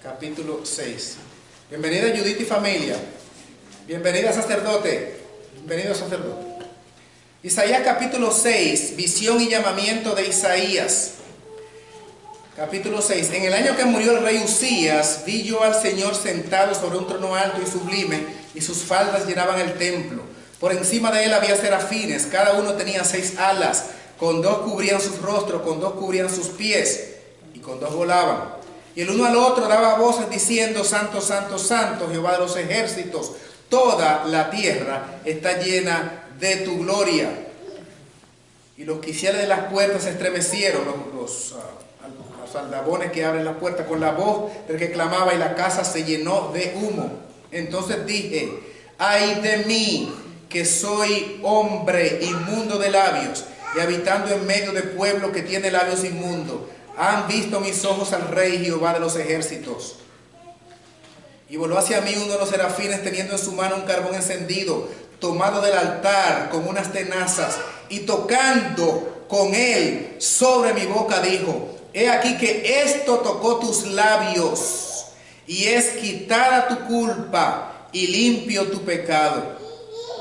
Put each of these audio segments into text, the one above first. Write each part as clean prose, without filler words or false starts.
capítulo 6. Bienvenida Judith y familia. Bienvenida sacerdote. Bienvenido sacerdote. Isaías capítulo 6, visión y llamamiento de Isaías. Capítulo 6. En el año que murió el rey Uzías, vi yo al Señor sentado sobre un trono alto y sublime, y sus faldas llenaban el templo. Por encima de él había serafines, cada uno tenía 6 alas, con 2 cubrían sus rostros, con 2 cubrían sus pies, y con 2 volaban. Y el uno al otro daba voces diciendo: Santo, Santo, Santo, Jehová de los ejércitos, toda la tierra está llena de tu gloria. Y los quiciales de las puertas se estremecieron, los aldabones que abren las puertas, con la voz del que clamaba, y la casa se llenó de humo. Entonces dije: ay de mí, que soy hombre inmundo de labios, y habitando en medio de pueblo que tiene labios inmundos. Han visto mis ojos al Rey Jehová de los ejércitos. Y voló hacia mí uno de los serafines, teniendo en su mano un carbón encendido, tomado del altar con unas tenazas, y tocando con él sobre mi boca, dijo: he aquí que esto tocó tus labios, y es quitada tu culpa y limpio tu pecado.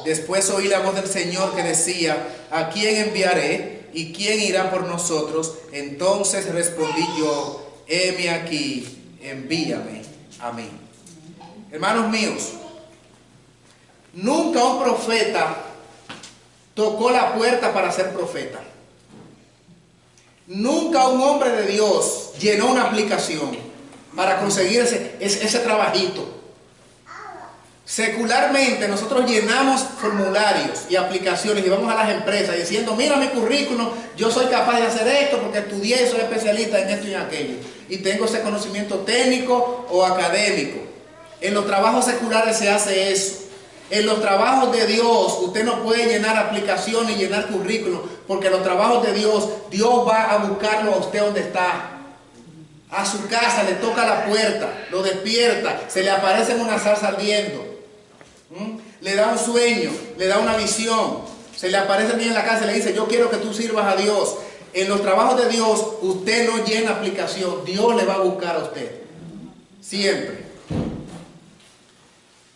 Después oí la voz del Señor que decía: ¿a quién enviaré? ¿Y quién irá por nosotros? Entonces respondí yo: heme aquí, envíame a mí. Hermanos míos, nunca un profeta tocó la puerta para ser profeta. Nunca un hombre de Dios llenó una aplicación para conseguir ese trabajito. Secularmente nosotros llenamos formularios y aplicaciones y vamos a las empresas diciendo: mira mi currículum, yo soy capaz de hacer esto porque estudié y soy especialista en esto y en aquello, y tengo ese conocimiento técnico o académico. En los trabajos seculares se hace eso. En los trabajos de Dios usted no puede llenar aplicaciones y llenar currículum, porque en los trabajos de Dios, Dios va a buscarlo a usted donde está. A su casa le toca la puerta, lo despierta, se le aparece en una zarza ardiendo, le da un sueño, le da una visión, se le aparece a mí en la casa y le dice: yo quiero que tú sirvas a Dios. En los trabajos de Dios usted no llena aplicación, Dios le va a buscar a usted, siempre.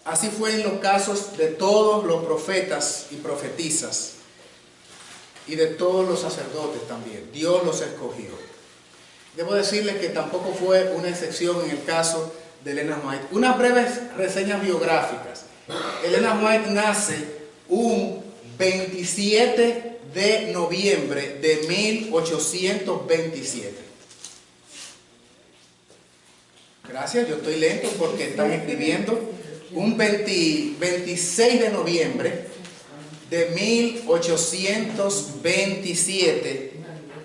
Así fue en los casos de todos los profetas y profetisas, y de todos los sacerdotes también. Dios los escogió. Debo decirles que tampoco fue una excepción en el caso de Elena White. Unas breves reseñas biográficas. Elena White nace un 27 de noviembre de 1827. Gracias, yo estoy lento porque están escribiendo. Un 26 de noviembre de 1827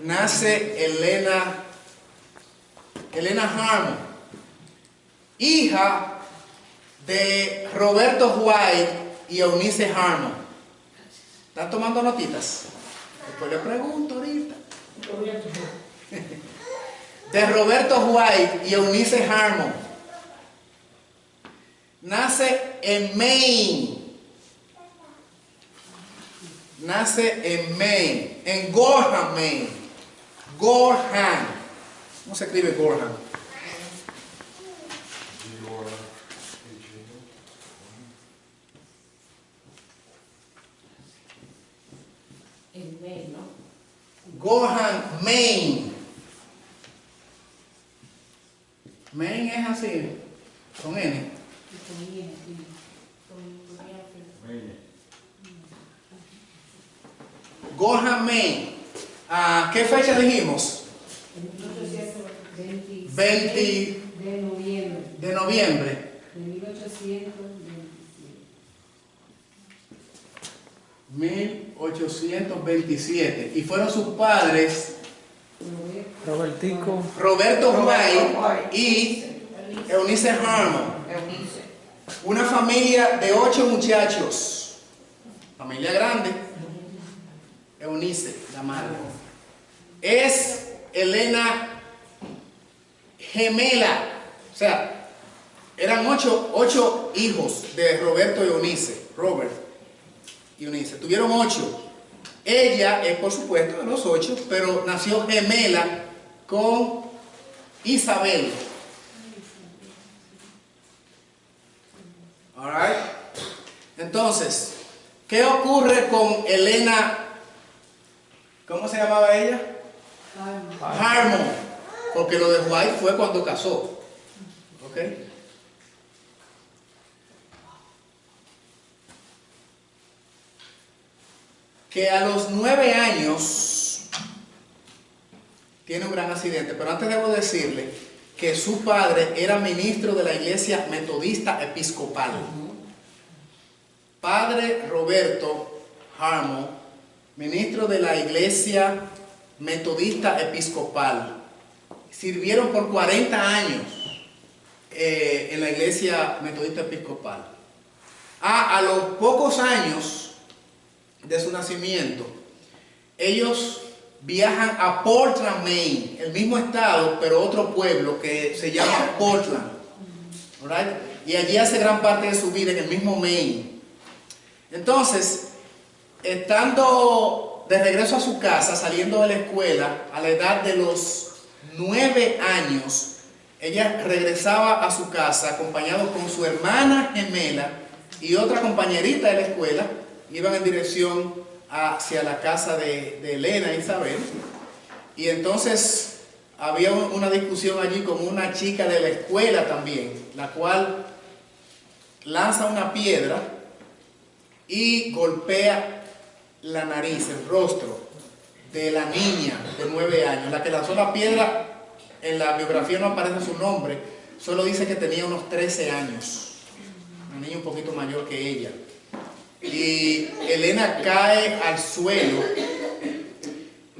nace Helena Harmon, hija de Roberto White y Eunice Harmon. ¿Están tomando notitas? Después le pregunto ahorita. De Roberto White y Eunice Harmon. Nace en Maine. En Gorham, Maine. Gorham. ¿Cómo se escribe Gorham? En Maine, ¿no? Gorham, Maine. Maine es así, con N. Gorham, Maine. ¿Qué fecha dijimos? 20 de noviembre de 1827. 1827. Y fueron sus padres Roberto White y Eunice Harmon. Una familia de 8 muchachos. Familia grande. Eunice, la madre. Es Elena gemela. O sea, eran 8 hijos de Roberto y Eunice. Robert y Eunice. Tuvieron 8. Ella es, por supuesto, de los 8, pero nació gemela con Isabel. Entonces, ¿qué ocurre con Elena? ¿Cómo se llamaba ella? Harmon. Porque lo de White fue cuando casó. ¿Ok? Que a los 9 años tiene un gran accidente, pero antes debo decirle que su padre era ministro de la iglesia metodista episcopal. Padre Roberto Harmon, ministro de la iglesia metodista episcopal. Sirvieron por 40 años en la iglesia metodista episcopal. A los pocos años de su nacimiento, ellos viajan a Portland, Maine, el mismo estado, pero otro pueblo que se llama Portland. Right? Y allí hace gran parte de su vida en el mismo Maine. Entonces, estando de regreso a su casa, saliendo de la escuela, a la edad de los 9 años, ella regresaba a su casa acompañado con su hermana gemela y otra compañerita de la escuela. Iban en dirección hacia la casa de Elena e Isabel, y entonces había una discusión allí con una chica de la escuela también, la cual lanza una piedra y golpea la nariz, el rostro de la niña de 9 años. La que lanzó la piedra, en la biografía no aparece su nombre, solo dice que tenía unos 13 años, una niña un poquito mayor que ella. Y Elena cae al suelo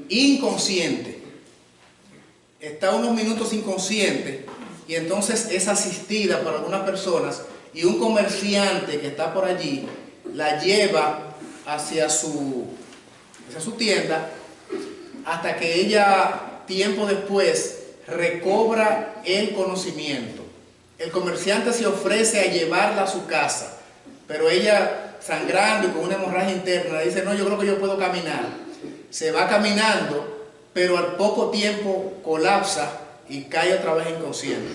inconsciente, está unos minutos inconsciente, y entonces es asistida por algunas personas, y un comerciante que está por allí la lleva hacia su tienda, hasta que ella, tiempo después, recobra el conocimiento. El comerciante se ofrece a llevarla a su casa, pero ella, sangrando y con una hemorragia interna, dice: no, yo creo que yo puedo caminar. Se va caminando, pero al poco tiempo colapsa y cae otra vez inconsciente.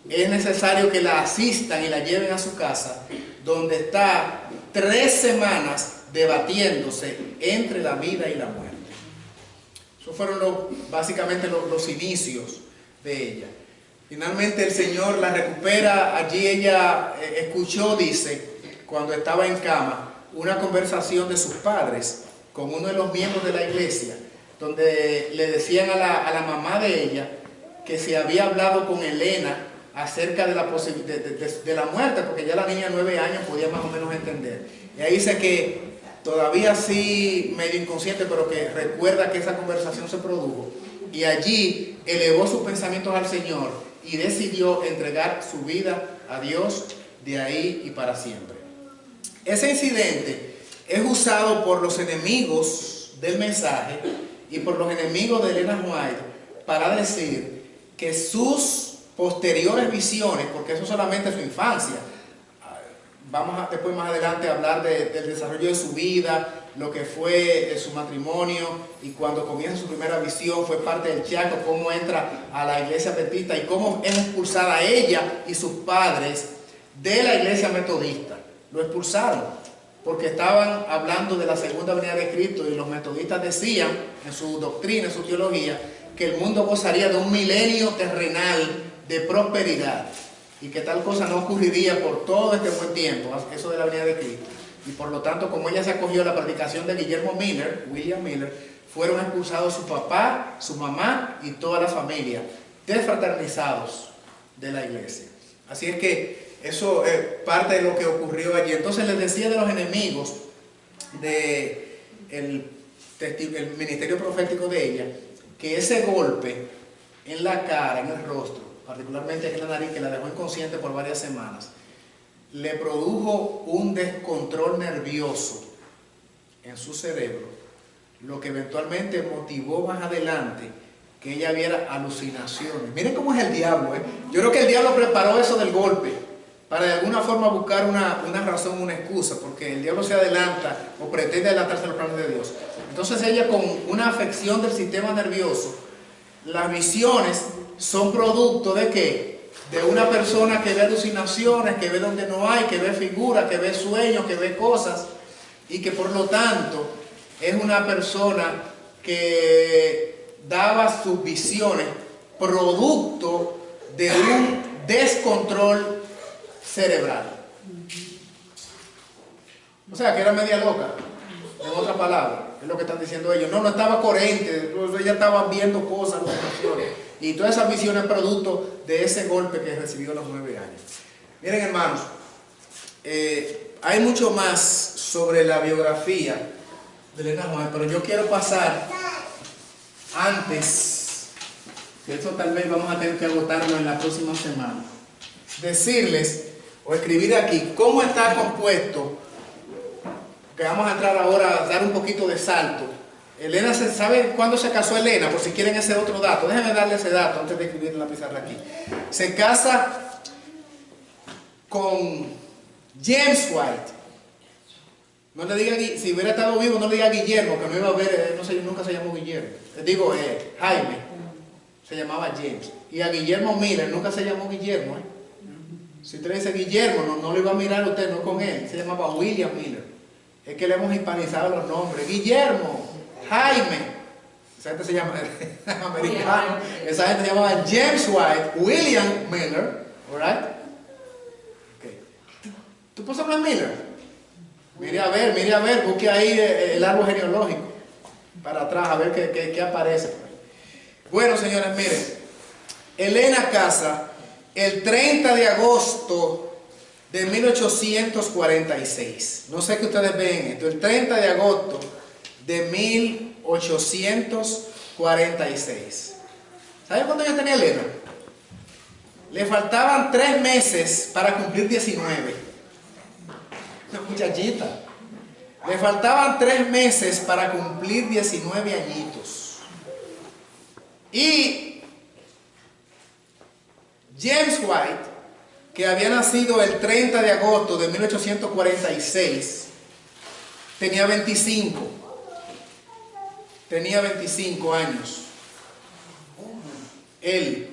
Es necesario que la asistan y la lleven a su casa, donde está 3 semanas debatiéndose entre la vida y la muerte. Esos fueron básicamente los inicios de ella. Finalmente el Señor la recupera. Allí ella escuchó, dice, cuando estaba en cama, una conversación de sus padres con uno de los miembros de la iglesia, donde le decían a la mamá de ella que se había hablado con Elena acerca de la posibilidad de la muerte, porque ya la niña de 9 años podía más o menos entender. Y ahí dice que todavía así medio inconsciente, pero que recuerda que esa conversación se produjo, y allí elevó sus pensamientos al Señor y decidió entregar su vida a Dios de ahí y para siempre. Ese incidente es usado por los enemigos del mensaje y por los enemigos de Elena White para decir que sus posteriores visiones, porque eso solamente es su infancia, vamos después más adelante a hablar del desarrollo de su vida, lo que fue su matrimonio, y cuando comienza su primera visión fue parte del Chaco, cómo entra a la iglesia adventista y cómo es expulsada ella y sus padres de la iglesia metodista. Lo expulsaron porque estaban hablando de la segunda venida de Cristo, y los metodistas decían en su doctrina, en su teología, que el mundo gozaría de un milenio terrenal de prosperidad, y que tal cosa no ocurriría por todo este buen tiempo, eso de la venida de Cristo. Y por lo tanto, como ella se acogió a la predicación de William Miller, fueron expulsados su papá, su mamá y toda la familia, desfraternizados de la iglesia. Así es que eso es parte de lo que ocurrió allí. Entonces les decía de los enemigos del ministerio profético de ella, que ese golpe en la cara, en el rostro, particularmente aquí en la nariz, que la dejó inconsciente por varias semanas, le produjo un descontrol nervioso en su cerebro, lo que eventualmente motivó más adelante que ella viera alucinaciones. Miren cómo es el diablo, ¿eh? Yo creo que el diablo preparó eso del golpe para de alguna forma buscar una razón, una excusa, porque el diablo se adelanta o pretende adelantarse a los planes de Dios. Entonces ella, con una afección del sistema nervioso, las visiones son producto de ¿qué? de una persona que ve alucinaciones, que ve donde no hay, que ve figuras, que ve sueños, que ve cosas, y que por lo tanto es una persona que daba sus visiones producto de un descontrol cerebral. O sea, que era media loca, en otra palabra, es lo que están diciendo ellos. No estaba coherente, ella estaba viendo cosas, alucinaciones, y todas esas visiones producto de ese golpe que recibió a los 9 años. Miren, hermanos, hay mucho más sobre la biografía de Elena White, pero yo quiero pasar antes, que esto tal vez vamos a tener que agotarlo en la próxima semana, decirles o escribir aquí cómo está compuesto, que vamos a entrar ahora a dar un poquito de salto. Elena, ¿sabe cuándo se casó Elena? Por si quieren ese otro dato, déjenme darle ese dato antes de escribir en la pizarra aquí. Se casa con James White. No le diga, si hubiera estado vivo, no le diga Guillermo, que no iba a ver, no sé, nunca se llamó Guillermo. Digo, Jaime, se llamaba James. Y a Guillermo Miller, nunca se llamó Guillermo. Si usted le dice Guillermo, no lo iba a mirar usted, no con él, se llamaba William Miller. Es que le hemos hispanizado los nombres. Guillermo, Jaime, esa gente se llama americano, esa gente se llamaba James White, William Miller, alright? Okay. ¿Tu esposa no es Miller? Mire a ver, busque ahí el árbol genealógico para atrás, a ver qué aparece. Bueno, señores, miren, Elena casa el 30 de agosto de 1846. No sé qué ustedes ven esto. El 30 de agosto de 1846. ¿Saben cuánto ya tenía Elena? Le faltaban 3 meses para cumplir 19. Una muchachita. Le faltaban 3 meses para cumplir 19 añitos. Y James White, que había nacido el 30 de agosto de 1846, tenía 25. Tenía 25 años. Él,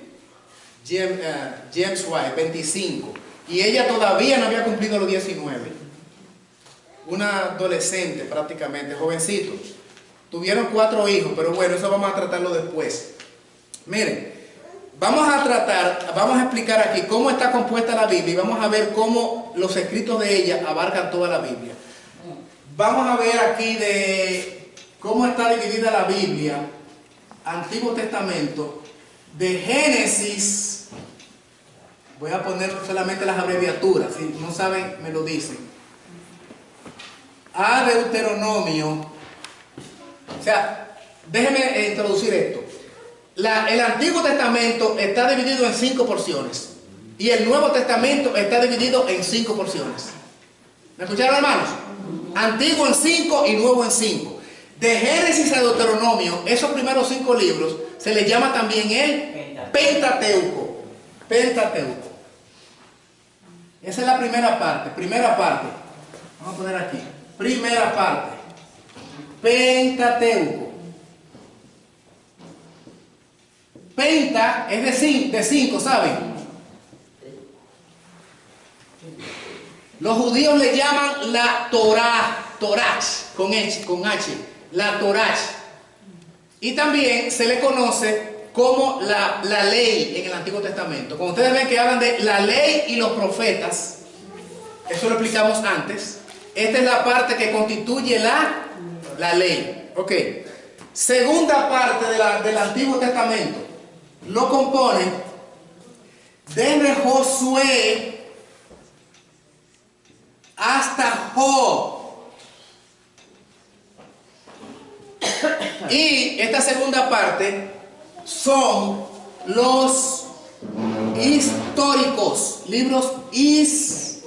James White, 25. Y ella todavía no había cumplido los 19. Una adolescente prácticamente, jovencito. Tuvieron 4 hijos, pero bueno, eso vamos a tratarlo después. Miren, vamos a explicar aquí cómo está compuesta la Biblia y vamos a ver cómo los escritos de ella abarcan toda la Biblia. Vamos a ver aquí de cómo está dividida la Biblia, Antiguo Testamento, de Génesis. Voy a poner solamente las abreviaturas, si no saben me lo dicen. A Deuteronomio. O sea, déjenme introducir esto. El Antiguo Testamento está dividido en 5 porciones y el Nuevo Testamento está dividido en 5 porciones. ¿Me escucharon, hermanos? Antiguo en 5 y Nuevo en 5. De Génesis a Deuteronomio, esos primeros 5 libros se les llama también el Pentateuco. Pentateuco. Esa es la primera parte. Vamos a poner aquí. Primera parte. Pentateuco. Penta es de 5, ¿saben? Los judíos le llaman la Torach, con H, la Torach. Y también se le conoce como la ley en el Antiguo Testamento. Como ustedes ven que hablan de la ley y los profetas, eso lo explicamos antes. Esta es la parte que constituye la ley. Ok. Segunda parte del Antiguo Testamento. Lo compone desde Josué hasta Job. Y esta segunda parte son los históricos, libros históricos.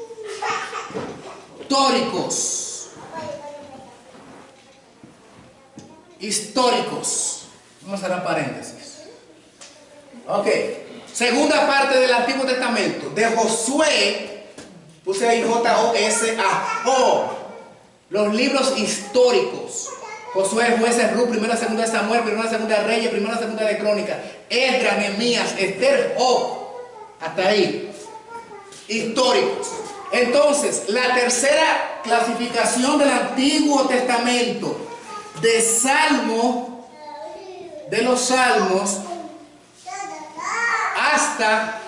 Vamos a hacer paréntesis. Ok, segunda parte del Antiguo Testamento, de Josué, puse ahí J-O-S-A, Job, los libros históricos, Josué, Jueces, Ruth, primera, segunda de Samuel, primera, segunda de Reyes, primera, segunda de Crónicas, Esdras, Nehemías, Esther, Job, Hasta ahí. Históricos. Entonces, la tercera clasificación del Antiguo Testamento de Salmo, de los Salmos, hasta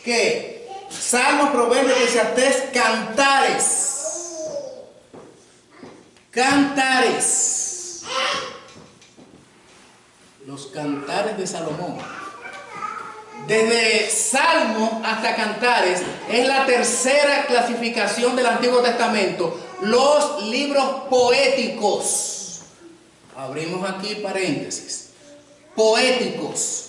que Salmos, Proverbios, Eclesiastés, Cantares. Cantares. Los Cantares de Salomón. Desde Salmo hasta Cantares es la tercera clasificación del Antiguo Testamento. Los libros poéticos. Abrimos aquí paréntesis. Poéticos.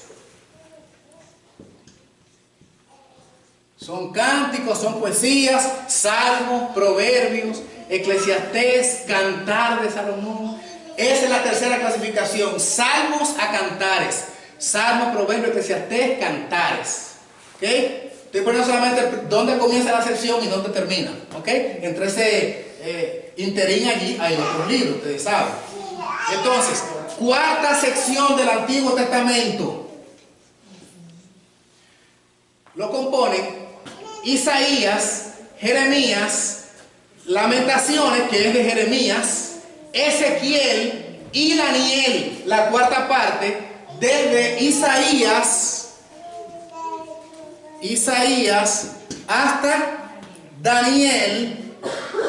Son cánticos, son poesías, salmos, proverbios, Eclesiastés, Cantar de Salomón. Esa es la tercera clasificación. Salmos a Cantares. Salmos, proverbios, Eclesiastés, Cantares. ¿Ok? Estoy poniendo solamente dónde comienza la sección y dónde termina. ¿Ok? Entre ese interín allí hay otros libros, ustedes saben. Entonces, cuarta sección del Antiguo Testamento. Lo componen Isaías, Jeremías, Lamentaciones, que es de Jeremías, Ezequiel y Daniel, la cuarta parte, desde Isaías hasta Daniel,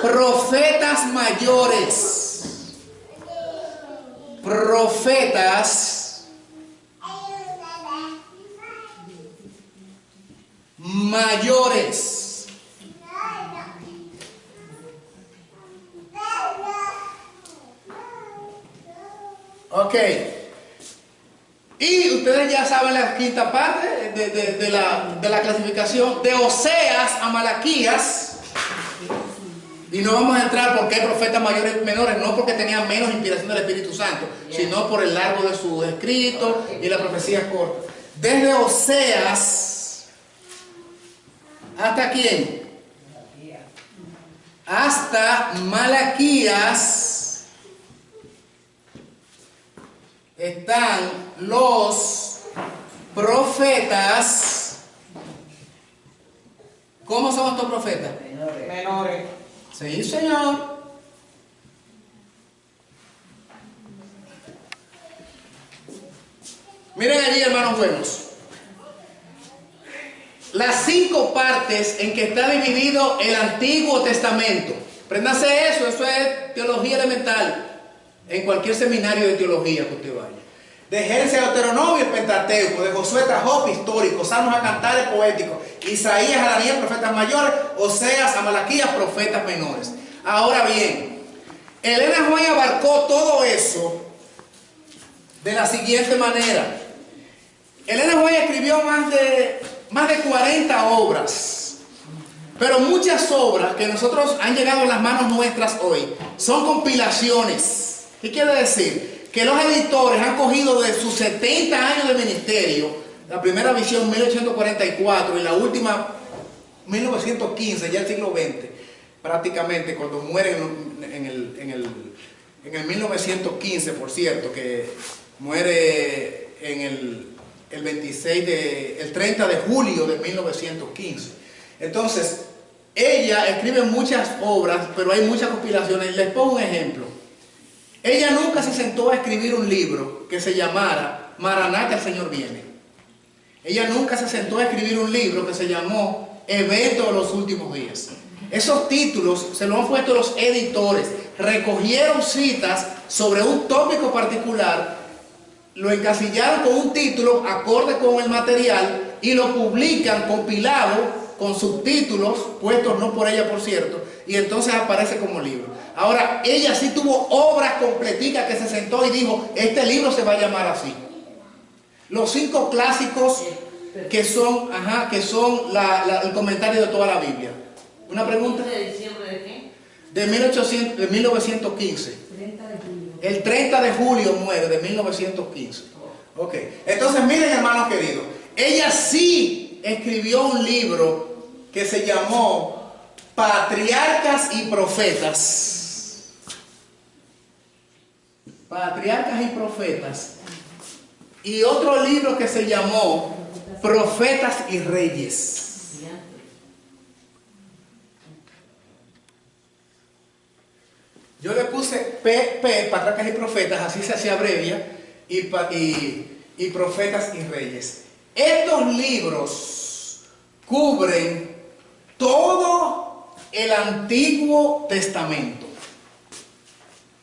profetas mayores, profetas mayores. Ok. Y ustedes ya saben la quinta parte de la clasificación, de Oseas a Malaquías. Y no vamos a entrar porque hay profetas mayores y menores, no porque tenían menos inspiración del Espíritu Santo, sino por el largo de su escrito y la profecía corta. Desde Oseas, ¿hasta quién? Hasta Malaquías están los profetas. ¿Cómo son estos profetas? Menores. Sí, Señor. Miren allí, hermanos buenos, las 5 partes en que está dividido el Antiguo Testamento. Préndase eso es teología elemental en cualquier seminario de teología que usted vaya. De Génesis a Deuteronomio, el Pentateuco, de Josué a Job, histórico, Salmos a Cantares, poéticos, Isaías a Daniel, profetas mayores, Oseas a Malaquías, profetas menores. Ahora bien, Elena White abarcó todo eso de la siguiente manera. Elena White escribió más de 40 obras, pero muchas obras que nosotros han llegado a las manos nuestras hoy son compilaciones. ¿Qué quiere decir? Que los editores han cogido de sus 70 años de ministerio, la primera visión 1844 y la última 1915, ya el siglo XX, prácticamente cuando mueren en el 1915, por cierto, que muere en el 30 de julio de 1915. Entonces, ella escribe muchas obras, pero hay muchas compilaciones. Les pongo un ejemplo. Ella nunca se sentó a escribir un libro que se llamara Maranata, el Señor viene. Ella nunca se sentó a escribir un libro que se llamó Evento de los últimos días. Esos títulos se los han puesto los editores. Recogieron citas sobre un tópico particular, lo encasillaron con un título acorde con el material y lo publican compilado con subtítulos, puestos no por ella, por cierto, y entonces aparece como libro. Ahora, ella sí tuvo obras completicas que se sentó y dijo, este libro se va a llamar así. Los 5 clásicos que son el comentario de toda la Biblia. ¿Una pregunta? ¿De diciembre de qué? De 1915. 30 de julio. El 30 de julio muere, de 1915. Ok. Entonces, miren, hermanos queridos, ella sí escribió un libro que se llamó Patriarcas y Profetas. Patriarcas y Profetas. Y otro libro que se llamó profetas y reyes. Yo le puse PP, patriarcas y profetas, así se abrevia, y profetas y reyes. Estos libros cubren todo el Antiguo Testamento.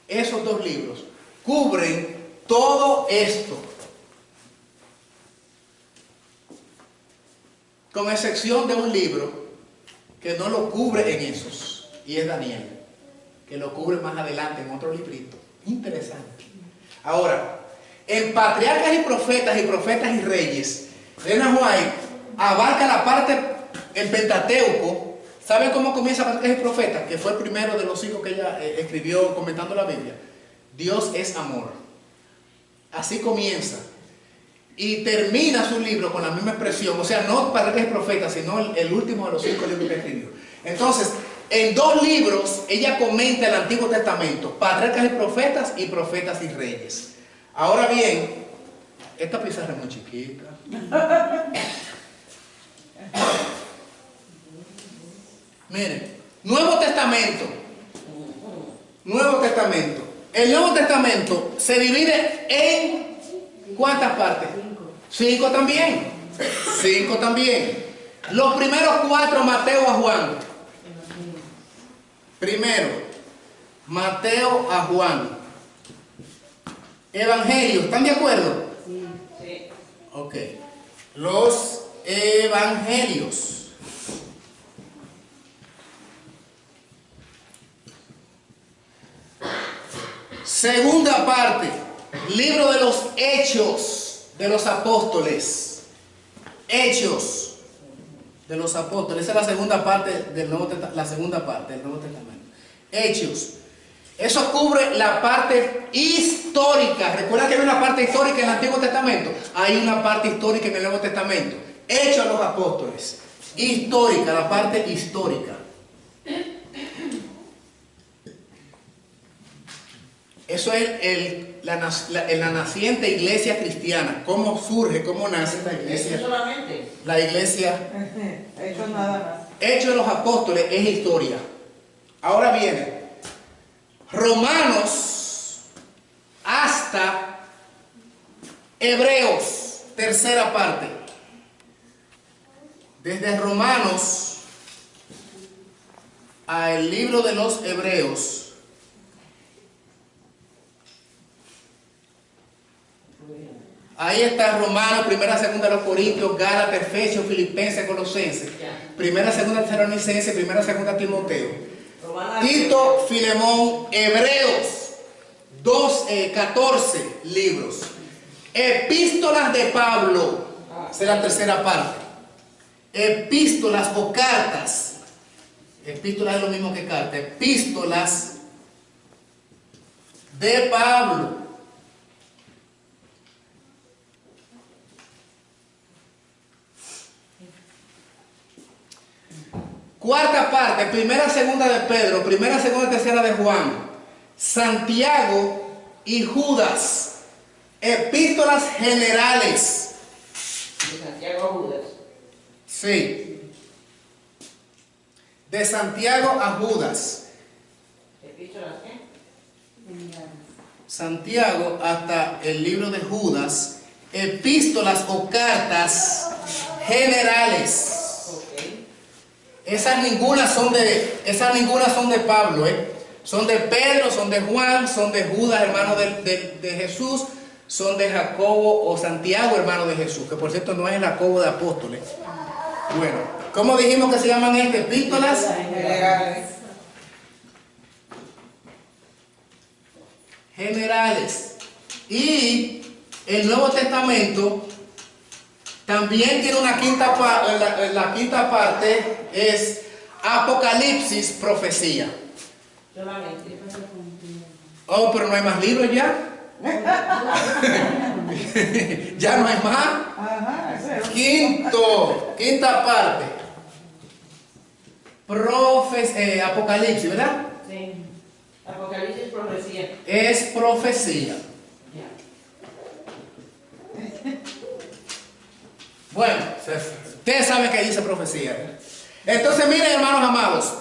Esos dos libros cubren todo esto, con excepción de un libro que no lo cubre en esos, y es Daniel, que lo cubre más adelante en otro librito. Interesante. Ahora, en Patriarcas y Profetas y Reyes, Elena White abarca la parte, el Pentateuco. ¿Saben cómo comienza Patriarcas y Profetas? Que fue el primero de los 5 que ella escribió comentando la Biblia. Dios es amor. Así comienza. Y termina su libro con la misma expresión. O sea, no Patriarcas y Profetas, sino el último de los 5 libros que escribió. Entonces, en 2 libros ella comenta el Antiguo Testamento, Patriarcas y Profetas y Reyes. Ahora bien, esta pizarra es muy chiquita. Miren, Nuevo Testamento. Nuevo Testamento. El Nuevo Testamento se divide en ¿cuántas partes? 5 también. 5 también. Los primeros 4, Mateo a Juan. Primero, Mateo a Juan. Evangelios, ¿están de acuerdo? Sí. Ok. Los evangelios. Segunda parte, libro de los Hechos de los Apóstoles. Hechos de los Apóstoles. Esa es la segunda parte del Nuevo Testamento. Hechos. Eso cubre la parte histórica. ¿Recuerdan que hay una parte histórica en el Antiguo Testamento? Hay una parte histórica en el Nuevo Testamento. Hechos de los Apóstoles. Histórica, la parte histórica. Eso es la naciente iglesia cristiana. ¿Cómo surge, cómo nace la iglesia? ¿Eso solamente? La iglesia. Eso nada más. Hechos de los Apóstoles es historia. Ahora viene Romanos hasta Hebreos, tercera parte. Desde Romanos al libro de los Hebreos. Ahí está Romanos, primera, segunda de los Corintios, Gálatas, Efesios, Filipenses, Colosenses, primera, segunda, Tesalonicenses, primera, segunda, Timoteo, Tito, Filemón, Hebreos, 14 libros, epístolas de Pablo, esa es la tercera parte, epístolas o cartas, epístolas es lo mismo que carta, epístolas de Pablo. Cuarta parte, primera, segunda de Pedro, primera, segunda, tercera de Juan, Santiago y Judas, epístolas generales. De Santiago a Judas. Sí. De Santiago a Judas. ¿Epístolas qué? Santiago hasta el libro de Judas, epístolas o cartas generales. Esas ninguna son de Pablo, son de Pedro, son de Juan, son de Judas, hermano de Jesús, son de Jacobo o Santiago, hermano de Jesús, que por cierto no es el Jacobo de Apóstoles. Bueno, ¿cómo dijimos que se llaman estas epístolas? Generales. Y el Nuevo Testamento también tiene una quinta parte, la quinta parte es Apocalipsis, profecía. Solamente. Oh, pero no hay más libros ya. Ya no hay más. Quinta parte. Apocalipsis, ¿verdad? Sí. Apocalipsis, profecía. Es profecía. Ya. Bueno, ustedes saben que dice profecía. Entonces, miren, hermanos amados,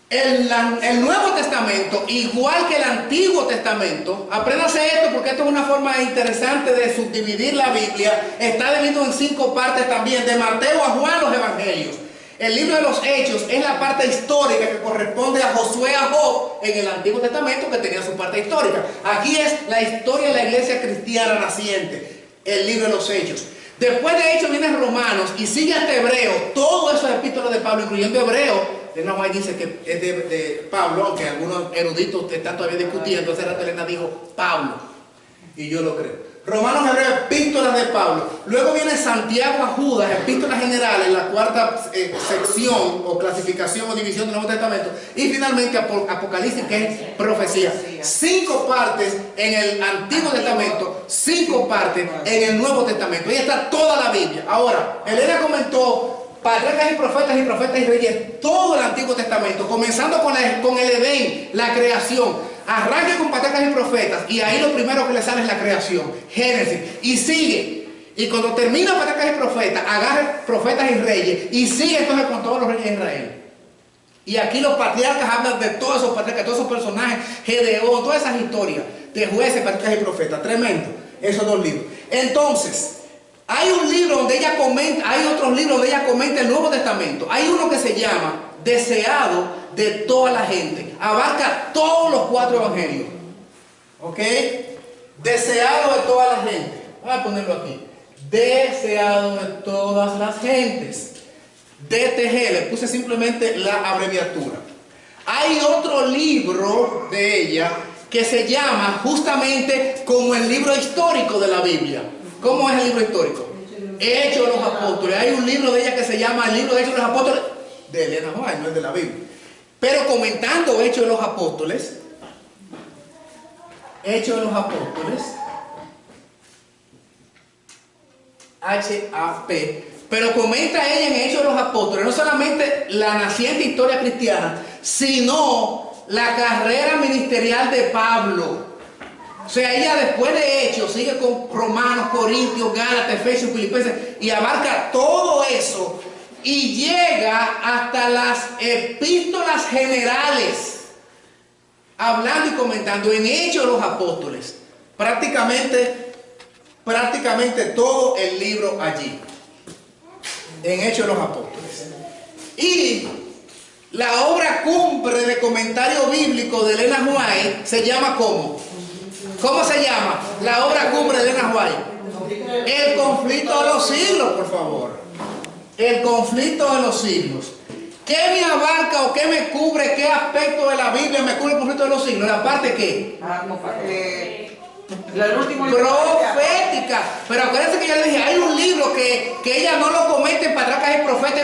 el Nuevo Testamento, igual que el Antiguo Testamento, apréndase esto porque esto es una forma interesante de subdividir la Biblia. Está dividido en 5 partes también, de Mateo a Juan, los evangelios. El libro de los Hechos es la parte histórica que corresponde a Josué, a Job en el Antiguo Testamento, que tenía su parte histórica. Aquí es la historia de la iglesia cristiana naciente, el libro de los Hechos. Después de Hechos viene Romanos y sigue hasta Hebreo. Todos esos epístolas de Pablo, incluyendo Hebreo, Elena White dice que es de Pablo, aunque algunos eruditos están todavía discutiendo. Hace rato Elena dijo Pablo, y yo lo creo. Romanos, Hebreo, epístolas de Pablo. Luego viene Santiago a Judas, epístolas generales, la cuarta sección o clasificación o división del Nuevo Testamento. Y finalmente Apocalipsis, que es profecía. 5 partes en el Antiguo Testamento, 5 partes en el Nuevo Testamento. Ahí está toda la Biblia. Ahora, Elena comentó patriarcas y profetas y reyes, todo el Antiguo Testamento, comenzando con el Edén, la creación. Arranque con patriarcas y profetas, y ahí lo primero que le sale es la creación, Génesis, y sigue. Y cuando termina patriarcas y profetas, agarre profetas y reyes, y sigue entonces con todos los reyes de Israel. Y aquí los patriarcas hablan de todos esos patriarcas, todos esos personajes, Gedeón, todas esas historias de jueces, patriarcas y profetas. Tremendo, esos 2 libros. Entonces, hay un libro donde ella comenta, hay otros libros donde ella comenta el Nuevo Testamento. Hay uno que se llama Deseado de toda la gente. Abarca todos los 4 evangelios. ¿Ok? Deseado de toda la gente. Voy a ponerlo aquí. Deseado de todas las gentes. DTG, le puse simplemente la abreviatura. Hay otro libro de ella que se llama justamente como el libro histórico de la Biblia. ¿Cómo es el libro histórico? Hechos de los Apóstoles. Hay un libro de ella que se llama el libro de Hechos de los Apóstoles, de Elena White, no es de la Biblia. Pero comentando Hechos de los Apóstoles, Hechos de los Apóstoles, H-A-P, pero comenta ella en Hechos de los Apóstoles, no solamente la naciente historia cristiana, sino la carrera ministerial de Pablo. O sea, ella después de Hechos sigue con Romanos, Corintios, Gálatas, Efesios, Filipenses, y abarca todo eso y llega hasta las epístolas generales, hablando y comentando en Hechos de los Apóstoles. Prácticamente todo el libro allí, en Hechos de los Apóstoles. Y la obra cumbre de comentario bíblico de Elena White se llama ¿cómo? ¿Cómo se llama? La obra cumbre de Elena White. El conflicto de los siglos, por favor. El conflicto de los siglos. ¿Qué me abarca o qué me cubre? ¿Qué aspecto de la Biblia me cubre el conflicto de los siglos? ¿La parte qué? Profética. Pero acuérdense que yo le dije, hay un libro que ella no lo comenta en patriarcas y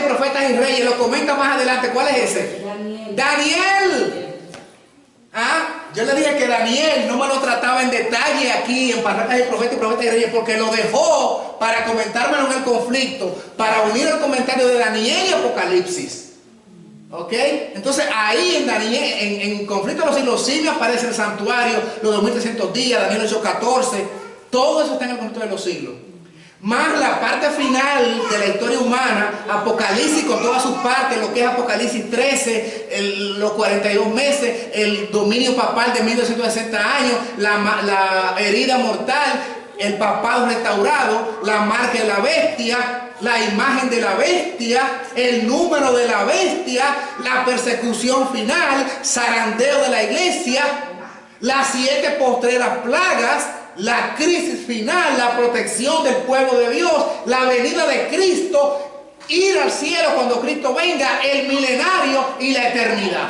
profetas y reyes, lo comenta más adelante. ¿Cuál es ese? Daniel. Yo le dije que Daniel no me lo trataba en detalle aquí en patriarcas y profetas y reyes, porque lo dejó para comentármelo en el conflicto, para unir el comentario de Daniel y Apocalipsis. ¿Ok? Entonces ahí en Daniel, en conflicto de los siglos, sí me aparece el santuario, los 2300 días, Daniel 8:14, todo eso está en el conflicto de los siglos. Más la parte final de la historia humana, Apocalipsis con todas sus partes, lo que es Apocalipsis 13, los 42 meses, el dominio papal de 1260 años, la herida mortal, el papado restaurado, la marca de la bestia, la imagen de la bestia, el número de la bestia, la persecución final, zarandeo de la iglesia, las 7 postreras plagas, la crisis final, la protección del pueblo de Dios, la venida de Cristo, ir al cielo cuando Cristo venga, el milenario y la eternidad.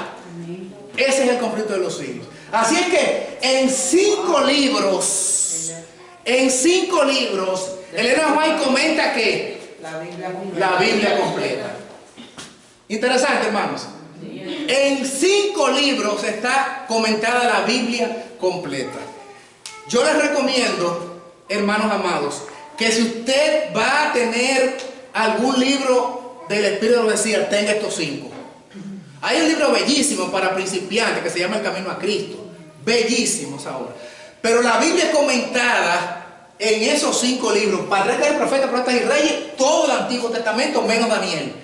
Ese es el conflicto de los siglos. Así es que en 5 libros, Elena White comenta que la Biblia completa. Interesante, hermanos. En 5 libros está comentada la Biblia completa. Yo les recomiendo, hermanos amados, que si usted va a tener algún libro del Espíritu de Profecía, tenga estos 5. Hay un libro bellísimo para principiantes que se llama El Camino a Cristo. Bellísimos ahora. Pero la Biblia comentada en esos 5 libros, patriarcas y profetas, profetas y reyes, todo el Antiguo Testamento menos Daniel.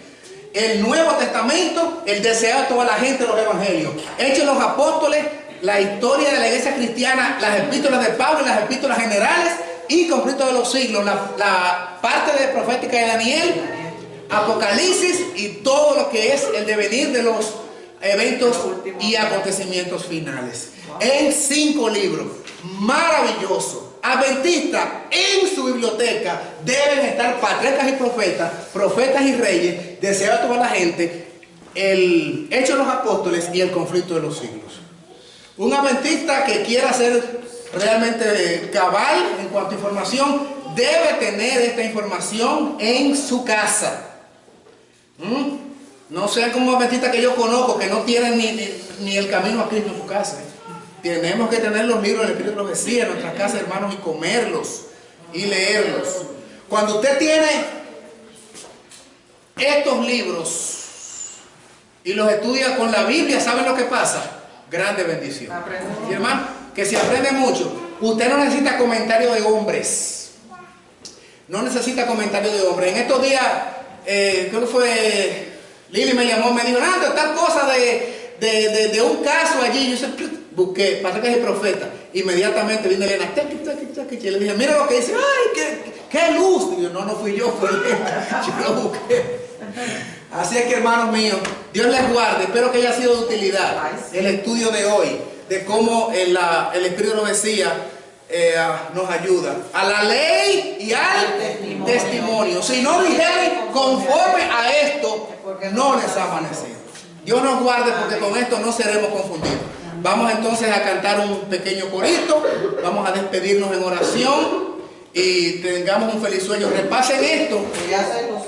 El Nuevo Testamento, el deseado de toda la gente, los evangelios. Hechos de los apóstoles, la historia de la iglesia cristiana, las epístolas de Pablo y las epístolas generales, y conflicto de los siglos, la parte de profética de Daniel, Apocalipsis y todo lo que es el devenir de los eventos y acontecimientos finales. En 5 libros, maravilloso. Adventistas en su biblioteca deben estar patriarcas y profetas, profetas y reyes, deseados de toda la gente, el hecho de los apóstoles y el conflicto de los siglos. Un adventista que quiera ser realmente cabal en cuanto a información debe tener esta información en su casa. No sean como adventistas que yo conozco que no tienen ni el camino a Cristo en su casa. Tenemos que tener los libros del Espíritu de Profecía en nuestras casas, hermanos, y comerlos y leerlos. Cuando usted tiene estos libros y los estudia con la Biblia, ¿saben lo que pasa? Grande bendición. ¿Sí, hermano? Que se aprende mucho. Usted no necesita comentarios de hombres. No necesita comentarios de hombres. En estos días, creo que fue, Lili me llamó, me dijo, Nando, tal cosa de un caso allí. Yo busqué, patriarcas y profetas. Inmediatamente vino Elena, y le dije, mira lo que dice, ¡ay, qué luz! Y yo, no fui yo, fue Elena. Yo lo busqué. Así es que, hermanos míos, Dios les guarde. Espero que haya sido de utilidad el estudio de hoy, de cómo el Espíritu de Profecía nos ayuda a la ley y al testimonio. Si no dijeren conforme a esto, no les ha amanecido. Dios nos guarde, porque con esto no seremos confundidos. Vamos entonces a cantar un pequeño corito, vamos a despedirnos en oración y tengamos un feliz sueño. Repasen esto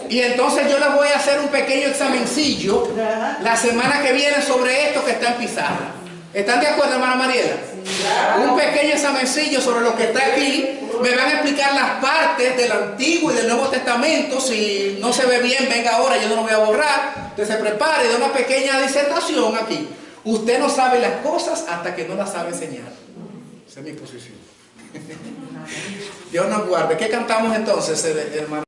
y entonces yo les voy a hacer un pequeño examencillo la semana que viene sobre esto que está en pizarra. ¿Están de acuerdo, hermana Mariela? Un pequeño examencillo sobre lo que está aquí. Me van a explicar las partes del Antiguo y del Nuevo Testamento. Si no se ve bien, venga ahora, yo no lo voy a borrar. Usted se prepare de una pequeña disertación aquí. Usted no sabe las cosas hasta que no las sabe enseñar. Esa es mi posición. Dios nos guarde. ¿Qué cantamos entonces, hermano?